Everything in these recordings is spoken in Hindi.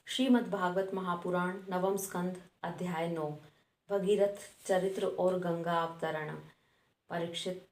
श्रीमद् भागवत महापुराण नवम स्कंद अध्याय 9 भगीरथ चरित्र और गंगा अवतरण। परीक्षित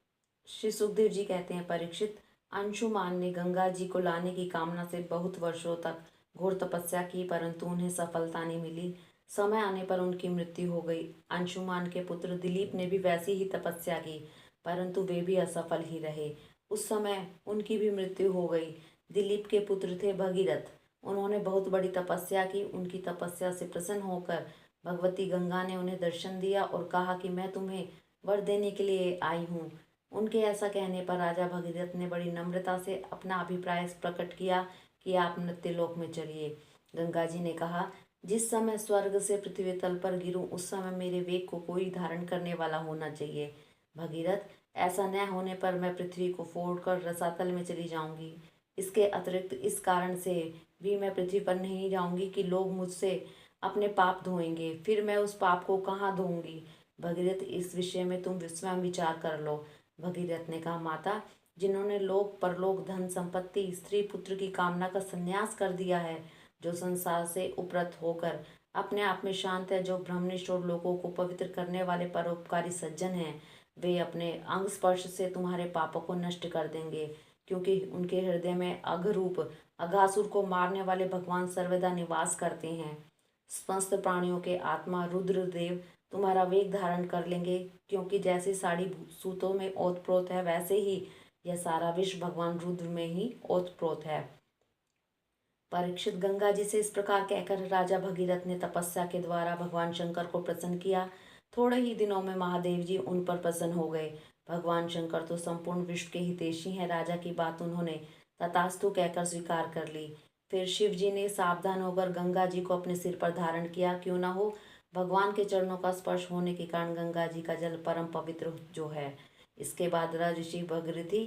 श्री सुखदेव जी कहते हैं, परीक्षित, अंशुमान ने गंगा जी को लाने की कामना से बहुत वर्षों तक घोर तपस्या की, परंतु उन्हें सफलता नहीं मिली। समय आने पर उनकी मृत्यु हो गई। अंशुमान के पुत्र दिलीप ने भी वैसी ही तपस्या की, परंतु वे भी असफल ही रहे। उस समय उनकी भी मृत्यु हो गई। दिलीप के पुत्र थे भगीरथ। उन्होंने बहुत बड़ी तपस्या की। उनकी तपस्या से प्रसन्न होकर भगवती गंगा ने उन्हें दर्शन दिया और कहा कि मैं तुम्हें वर देने के लिए आई हूँ। उनके ऐसा कहने पर राजा भगीरथ ने बड़ी नम्रता से अपना अभिप्राय प्रकट किया कि आप मृत्युलोक में चलिए। गंगा जी ने कहा, जिस समय स्वर्ग से पृथ्वी तल पर गिरूं उस समय मेरे वेग को कोई धारण करने वाला होना चाहिए। भगीरथ, ऐसा न होने पर मैं पृथ्वी को फोड़कर रसातल में चली जाऊंगी। इसके अतिरिक्त इस कारण से भी मैं पृथ्वी पर नहीं जाऊंगी कि लोग मुझसे अपने पाप धोएंगे, फिर मैं उस पाप को कहाँ धोऊंगी। भगीरथ, इस विषय में तुम स्वयं विचार कर लो। भगीरथ ने कहा, माता, जिन्होंने लोक परलोक धन संपत्ति स्त्री पुत्र की कामना का संन्यास कर दिया है, जो संसार से उपरत होकर अपने आप में शांत है, जो ब्रह्मनिष्ठ और लोगों को पवित्र करने वाले परोपकारी सज्जन हैं, वे अपने अंग स्पर्श से तुम्हारे पापों को नष्ट कर देंगे, क्योंकि उनके हृदय में अघरूप अघासुर को मारने वाले भगवान सर्वदा निवास करते हैं। समस्त प्राणियों के आत्मा रुद्रदेव तुम्हारा वेग धारण कर लेंगे, क्योंकि जैसे साड़ी सूतों में ओतप्रोत है, वैसे ही यह सारा विश्व भगवान रुद्र में ही ओतप्रोत है। परीक्षित, गंगा जी से इस प्रकार कहकर राजा भगीरथ ने तपस्या के द्वारा भगवान शंकर को प्रसन्न किया। थोड़े ही दिनों में महादेव जी उन पर प्रसन्न हो गए। भगवान शंकर तो संपूर्ण विश्व के हितैषी हैं। राजा की बात उन्होंने तथास्तु कहकर स्वीकार कर ली। फिर शिव जी ने सावधान होकर गंगा जी को अपने सिर पर धारण किया। क्यों न हो, भगवान के चरणों का स्पर्श होने के कारण गंगा जी का जल परम पवित्र जो है। इसके बाद ऋषि भगीरथी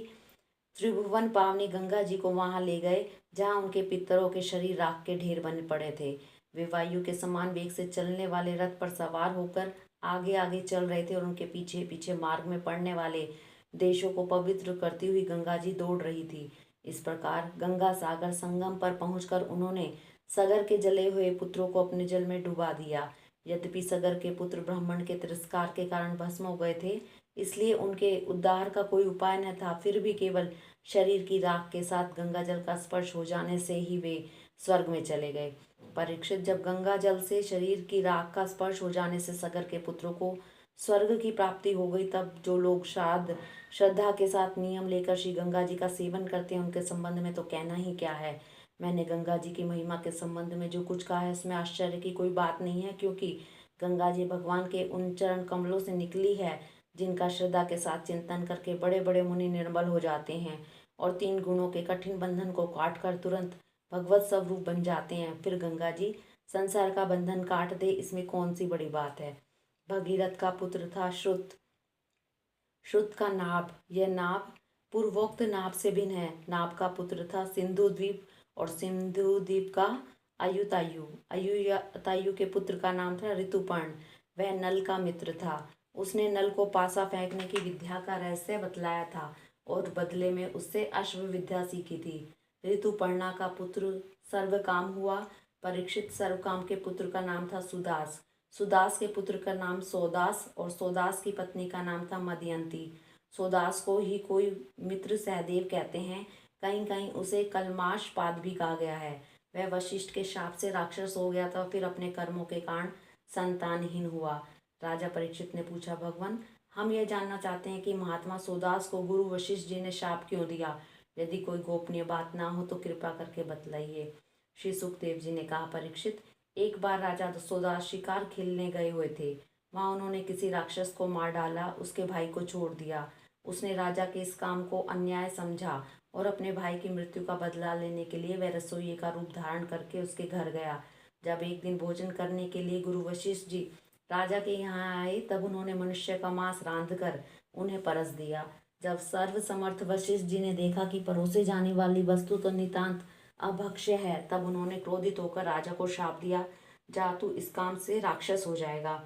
त्रिभुवन पावनी गंगा जी को वहां ले गए, जहां उनके पितरों के शरीर राख के ढेर बने पड़े थे। वे वायु के समान वेग से चलने वाले रथ पर सवार होकर आगे आगे चल रहे थे और उनके पीछे पीछे मार्ग में पड़ने वाले देशों को पवित्र करती हुई गंगा जी दौड़ रही थी। इस प्रकार गंगा सागर संगम पर पहुंचकर उन्होंने सगर के जले हुए पुत्रों को अपने जल में डुबा दिया। यद्यपि सगर के पुत्र ब्राह्मण के तिरस्कार के कारण भस्म हो गए थे, इसलिए उनके उद्धार का कोई उपाय न था। फिर भी केवल शरीर की राख के साथ गंगा जल का स्पर्श हो जाने से ही वे स्वर्ग में चले गए। परीक्षित, जब गंगा जल से शरीर की राख का स्पर्श हो जाने से सगर के पुत्रों को स्वर्ग की प्राप्ति हो गई, तब जो लोग श्रद्धा के साथ नियम लेकर श्री गंगा जी का सेवन करते हैं, उनके संबंध में तो कहना ही क्या है। मैंने गंगा जी की महिमा के संबंध में जो कुछ कहा है, इसमें आश्चर्य की कोई बात नहीं है, क्योंकि गंगा जी भगवान के उन चरण कमलों से निकली है, जिनका श्रद्धा के साथ चिंतन करके बड़े बड़े मुनि निर्मल हो जाते हैं और 3 गुणों के कठिन बंधन को काट कर तुरंत भगवत स्वरूप बन जाते हैं। फिर गंगा जी संसार का बंधन काट दे, इसमें कौन सी बड़ी बात है। भगीरथ का पुत्र था श्रुत। श्रुत का नाभ, यह नाभ पूर्वोक्त नाभ से भिन्न है। नाभ का पुत्र था सिंधु द्वीप और सिंधु द्वीप का अयुतायु। अयुतायु के पुत्र का नाम था ऋतुपर्ण। वह नल का मित्र था। उसने नल को पासा फेंकने की विद्या का रहस्य बतलाया था और बदले में उससे अश्व विद्या सीखी थी। ऋतुपर्णा का पुत्र सर्वकाम हुआ। परीक्षित, सर्वकाम के पुत्र का नाम था सुदास। सुदास के पुत्र का नाम सोदास और सोदास की पत्नी का नाम था मदयंती। सोदास को ही कोई मित्र सहदेव कहते हैं। कहीं कहीं उसे कलमाश पाद भी कहा गया है। वह वशिष्ठ के शाप से राक्षस हो गया था, फिर अपने कर्मों के कारण संतानहीन हुआ। राजा परीक्षित ने पूछा, भगवान, हम यह जानना चाहते हैं कि महात्मा सोदास को गुरु वशिष्ठ जी ने शाप क्यों दिया। यदि कोई गोपनीय बात ना हो तो कृपा करके बतलाइए। श्री सुखदेव जी ने कहा, परीक्षित, एक बार राजा सोदास शिकार खेलने गए हुए थे। वहां उन्होंने किसी राक्षस को मार डाला, उसके भाई को छोड़ दिया। उसने राजा के इस काम को अन्याय समझा और अपने भाई की मृत्यु का बदला लेने के लिए वह रसोइये का रूप धारण करके उसके घर गया। जब एक दिन भोजन करने के लिए गुरु वशिष्ठ जी राजा के यहाँ आए, तब उन्होंने मनुष्य का मांस रांध कर उन्हें परस दिया। जब सर्व समर्थ वशिष्ठ जी ने देखा कि परोसे जाने वाली वस्तु तो नितांत अभक्ष्य है, तब उन्होंने क्रोधित होकर राजा को श्राप दिया, जा तू इस काम से राक्षस हो जाएगा।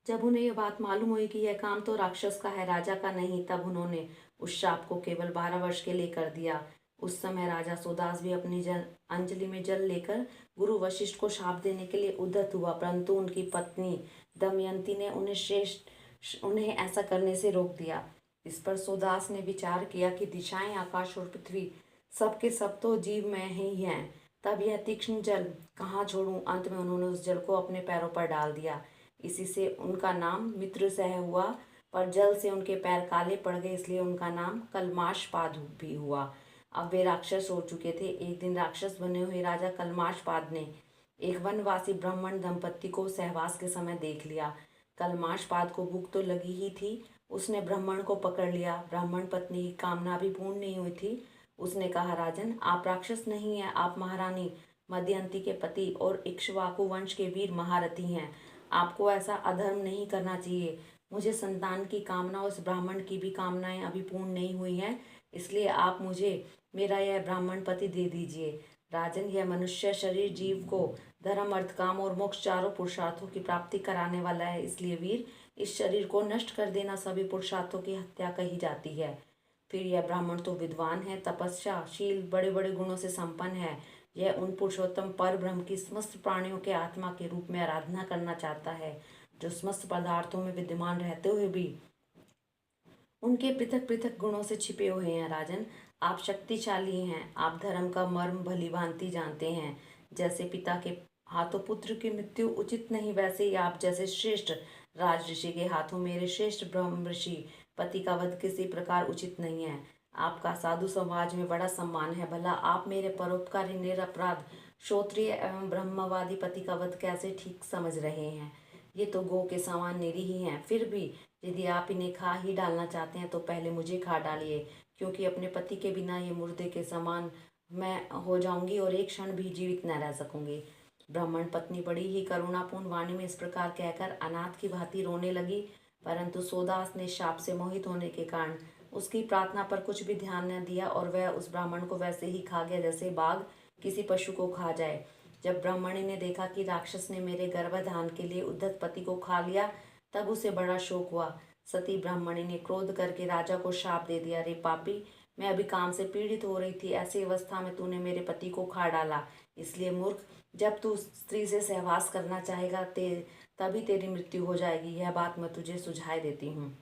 जब उन्हें यह बात मालूम हुई कि यह काम तो राक्षस का है, राजा का नहीं, तब उन्होंने उस श्राप को केवल 12 वर्ष के लिए कर दिया। उस समय राजा सोदास भी अपनी अंजलि में जल लेकर गुरु वशिष्ठ को शाप देने के लिए उद्यत हुआ, परंतु उनकी पत्नी दमयंती ने उन्हें ऐसा करने से रोक दिया। इस पर सोदास ने विचार किया कि दिशाएं, आकाश और पृथ्वी सब के सब तो जीव में ही हैं, तब यह तीक्ष्ण जल कहाँ छोड़ूं। अंत में उन्होंने उस जल को अपने पैरों पर डाल दिया। इसी से उनका नाम मित्रसह हुआ, पर जल से उनके पैर काले पड़ गए, इसलिए उनका नाम कलमाशपाद भी हुआ। अब वे राक्षस हो चुके थे। एक दिन राक्षस बने हुए राजा कलमाशपाद ने एक वनवासी ब्राह्मण दंपत्ति को सहवास के समय देख लिया। कलमाशपाद को भूख तो लगी ही थी, उसने ब्राह्मण को पकड़ लिया। ब्राह्मण पत्नी की कामना भी पूर्ण नहीं हुई थी। उसने कहा, राजन, आप राक्षस नहीं हैं, आप महारानी मदयंती के पति और इक्ष्वाकु वंश के वीर महारथी हैं। आपको ऐसा अधर्म नहीं करना चाहिए। मुझे संतान की कामना, उस ब्राह्मण की भी कामनाएं अभी पूर्ण नहीं हुई हैं, इसलिए आप मुझे मेरा यह ब्राह्मण पति दे दीजिए। राजन, यह मनुष्य शरीर जीव को धर्म, अर्थ, काम और मोक्ष चारों पुरुषार्थों की प्राप्ति कराने वाला है, इसलिए वीर, इस शरीर को नष्ट कर देना सभी पुरुषार्थों की हत्या कही जाती है। फिर यह ब्राह्मण तो विद्वान है, तपस्याशील, बड़े बड़े गुणों से संपन्न है। यह उन पुरुषोत्तम पर ब्रह्म की समस्त प्राणियों के आत्मा के रूप में आराधना करना चाहता है, जो समस्त पदार्थों में विद्यमान रहते हुए भी उनके पृथक पृथक गुणों से छिपे हुए हैं। राजन, आप शक्तिशाली हैं, आप धर्म का मर्म भली भांति जानते हैं। जैसे पिता के हाथों पुत्र की मृत्यु उचित नहीं, वैसे ही आप जैसे श्रेष्ठ राज ऋषि के हाथों मेरे श्रेष्ठ ब्रह्म ऋषि पति का वध किसी प्रकार उचित नहीं है। आपका साधु समाज में बड़ा सम्मान है, भला आप मेरे परोपकारी, निरपराध, क्षोत्रिय एवं ब्रह्मवादी पति का वध कैसे ठीक समझ रहे हैं। ये तो गौ के समान निरीह ही हैं। फिर भी यदि आप इन्हें खा ही डालना चाहते हैं तो पहले मुझे खा डालिए, क्योंकि अपने पति के बिना ये मुर्दे के समान मैं हो जाऊंगी और एक क्षण भी जीवित न रह सकूंगी। ब्राह्मण पत्नी बड़ी ही करुणापूर्ण वाणी में इस प्रकार कहकर अनाथ की भांति रोने लगी, परंतु सोदास ने शाप से मोहित होने के कारण उसकी प्रार्थना पर कुछ भी ध्यान न दिया और वह उस ब्राह्मण को वैसे ही खा गया जैसे बाघ किसी पशु को खा जाए। जब ब्राह्मणी ने देखा कि राक्षस ने मेरे गर्भाधान के लिए उद्धत पति को खा लिया, तब उसे बड़ा शोक हुआ। सती ब्राह्मणी ने क्रोध करके राजा को शाप दे दिया, रे पापी, मैं अभी काम से पीड़ित हो रही थी, ऐसी अवस्था में तूने मेरे पति को खा डाला। इसलिए मूर्ख, जब तू स्त्री से सहवास करना चाहेगा तभी तेरी मृत्यु हो जाएगी। यह बात मैं तुझे सुझाई देती हूँ।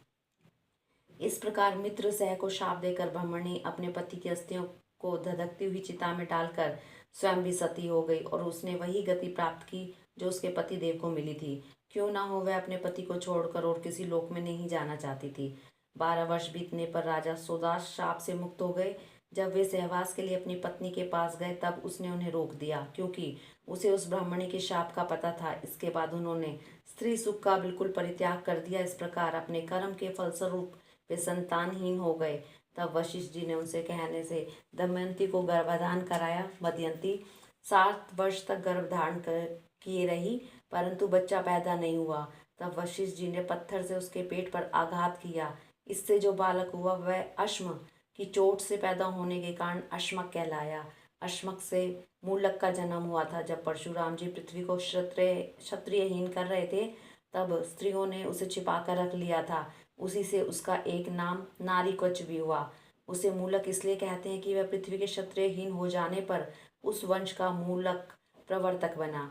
इस प्रकार मित्र सह को शाप देकर ब्राह्मणी अपने पति की अस्थियों को धधकती हुई चिता में डालकर स्वयं भी सती हो गई और उसने वही गति प्राप्त की जो उसके पति देव को मिली थी। क्यों ना हो, वह अपने पति को छोड़कर और किसी लोक में नहीं जाना चाहती थी। 12 वर्ष बीतने पर राजा सोदास शाप से मुक्त हो गए। जब वे सहवास के लिए अपनी पत्नी के पास गए तब उसने उन्हें रोक दिया, क्योंकि उसे उस ब्राह्मणी के शाप का पता था। इसके बाद उन्होंने स्त्री सुख का बिल्कुल परित्याग कर दिया। इस प्रकार अपने कर्म के फलस्वरूप वे संतानहीन हो गए। तब वशिष्ठ जी ने उनसे कहने से दमयंती को गर्भाधान कराया। मदयंती 7 वर्ष तक गर्भधारण किए रही, परंतु बच्चा पैदा नहीं हुआ। तब वशिष्ठ जी ने पत्थर से उसके पेट पर आघात किया। इससे जो बालक हुआ वह अश्म की चोट से पैदा होने के कारण अश्मक कहलाया। अश्मक से मूलक का जन्म हुआ था। जब परशुराम जी पृथ्वी को क्षत्रियहीन कर रहे थे, तब स्त्रियों ने उसे छिपा कर रख लिया था। उसी से उसका एक नाम नारी क्वच भी हुआ। उसे मूलक इसलिए कहते हैं कि वह पृथ्वी के क्षत्रियहीन हो जाने पर उस वंश का मूलक प्रवर्तक बना।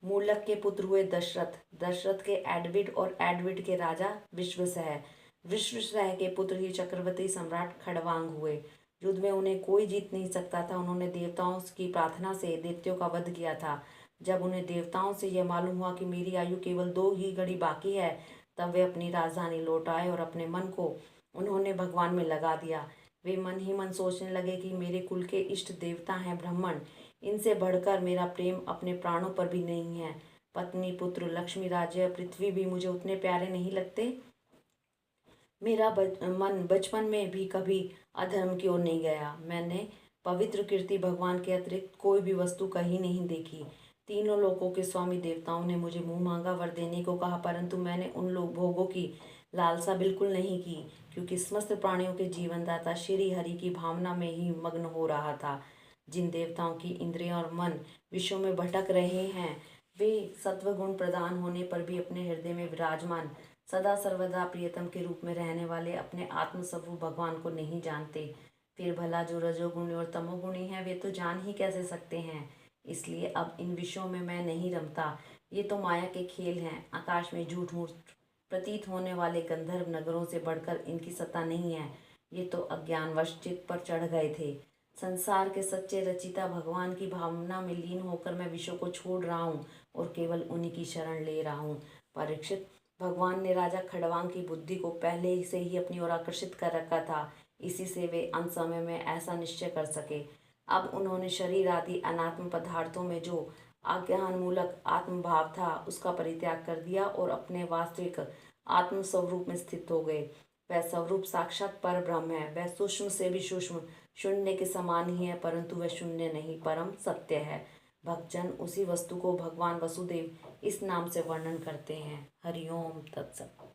मूलक के पुत्र हुए दशरथ, दशरथ के एडविड और एडविड के राजा विश्वसह, विश्वसह के पुत्र ही चक्रवर्ती सम्राट खड़वांग हुए। युद्ध में उन्हें कोई जीत नहीं सकता था। उन्होंने देवताओं की प्रार्थना से दैत्यों का वध किया था। जब उन्हें देवताओं से यह मालूम हुआ कि मेरी आयु केवल 2 ही घड़ी बाकी है, तब वे अपनी राजधानी लौट आए और अपने मन को उन्होंने भगवान में लगा दिया। वे मन ही मन सोचने लगे कि मेरे कुल के इष्ट देवता हैं ब्राह्मण, इनसे बढ़कर मेरा प्रेम अपने प्राणों पर भी नहीं है। पत्नी, पुत्र, लक्ष्मी, राज्य, पृथ्वी भी मुझे उतने प्यारे नहीं लगते। मेरा मन बचपन में भी कभी अधर्म की ओर नहीं गया। मैंने पवित्र कीर्ति भगवान के अतिरिक्त कोई भी वस्तु कहीं नहीं देखी। तीनों लोकों के स्वामी देवताओं ने मुझे मुंह मांगा वर देने को कहा, परंतु मैंने उन लोग भोगों की लालसा बिल्कुल नहीं की, क्योंकि समस्त प्राणियों के जीवनदाता श्री हरि की भावना में ही मग्न हो रहा था। जिन देवताओं की इंद्रियां और मन विश्व में भटक रहे हैं, वे सत्वगुण प्रदान होने पर भी अपने हृदय में विराजमान, सदा सर्वदा प्रियतम के रूप में रहने वाले अपने आत्मस्वरूप भगवान को नहीं जानते। फिर भला जो रजोगुणी और तमोगुणी हैं वे तो जान ही कैसे सकते हैं। इसलिए अब इन विषयों में मैं नहीं रमता। ये तो माया के खेल हैं। आकाश में झूठ मूठ प्रतीत होने वाले गंधर्व नगरों से बढ़कर इनकी सत्ता नहीं है। ये तो अज्ञानवश चित्त पर चढ़ गए थे। संसार के सच्चे रचिता भगवान की भावना में लीन होकर मैं विषयों को छोड़ रहा हूँ और केवल उन्हीं की शरण ले रहा हूँ। परीक्षित, भगवान ने राजा खड़वांग की बुद्धि को पहले से ही अपनी ओर आकर्षित कर रखा था। इसी से वे अंत समय में ऐसा निश्चय कर सके। अब उन्होंने शरीर आदि अनात्म पदार्थों में जो आज्ञान मूलक आत्मभाव था उसका परित्याग कर दिया और अपने वास्तविक आत्म स्वरूप में स्थित हो गए। वह स्वरूप साक्षात पर ब्रह्म है। वह सूक्ष्म से भी सूक्ष्म शून्य के समान ही है, परंतु वह शून्य नहीं, परम सत्य है। भक्तजन उसी वस्तु को भगवान वसुदेव इस नाम से वर्णन करते हैं। हरिओम तत्सत।